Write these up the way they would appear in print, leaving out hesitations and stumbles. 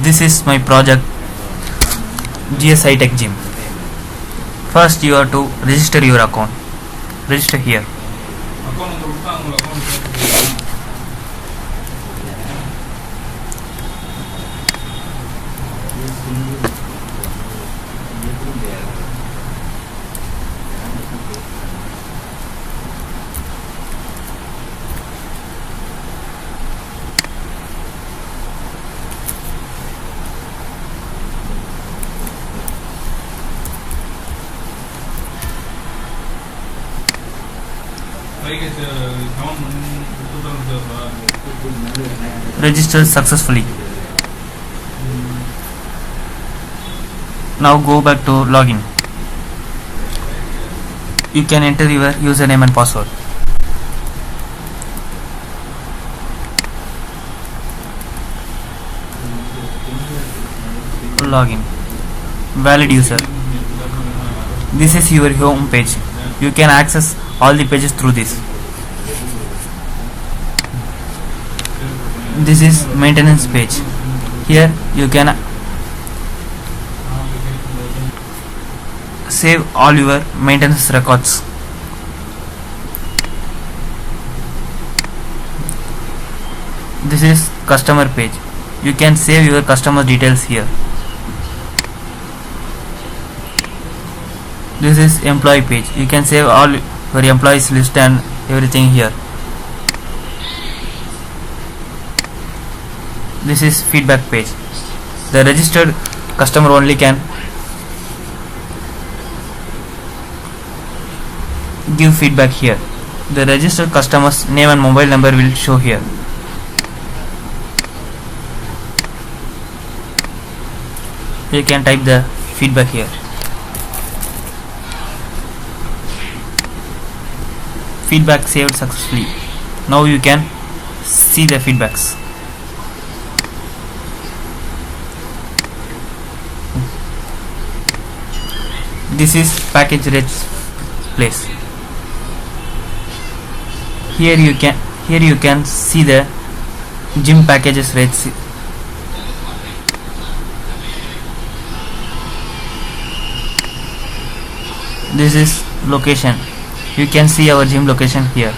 This is my project GS Hitech gym. First you have to register your account. Register here. Register successfully. Now go back to login. You can enter your username and password. Login. Valid user. This is your home page. You can access all the pages through this. This is maintenance page. Here you can save all your maintenance records. This is customer page. You can save your customer details here. This is employee page. You can save all your employees list and everything here. This is feedback page. The registered customer only can give feedback here. The registered customer's name and mobile number will show here. You can type the feedback here. Feedback saved successfully. Now you can see the feedbacks. This is package rates place. Here you can see the gym packages rates. This is location. You can see our gym location here.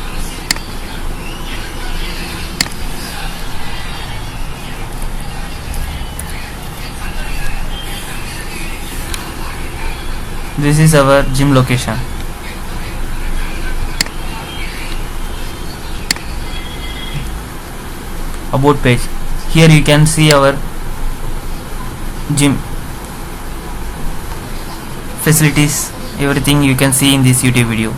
This is our gym location. About page. Here you can see our gym facilities, everything you can see in this YouTube video.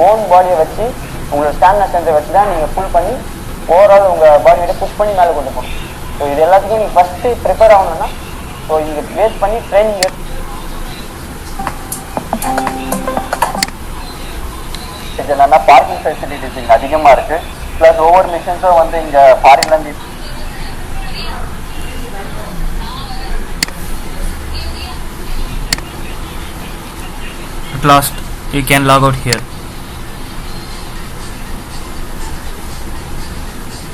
Own பாடியை வச்சு உங்களோட stamina சென்டரை வச்சு தான் நீங்கள் full பண்ணி overall உங்கள் பாடி வெயிட்டை புஷ் பண்ணி மேலே கொண்டு போகணும். ஸோ இது எல்லாத்துக்கும் நீங்கள் ஃபஸ்ட்டு ப்ரிப்பேர் ஆகணும்னா ஸோ இங்கே பேஸ் பண்ணி ட்ரைனிங் இது என்னென்னா பார்க்கிங் ஃபெசிலிட்டிஸ் இங்கே அதிகமாக இருக்குது. ப்ளஸ் ஒவ்வொரு மிஷின்ஸும் வந்து இங்கே ஃபாரின்லேருந்து At last you can log out here.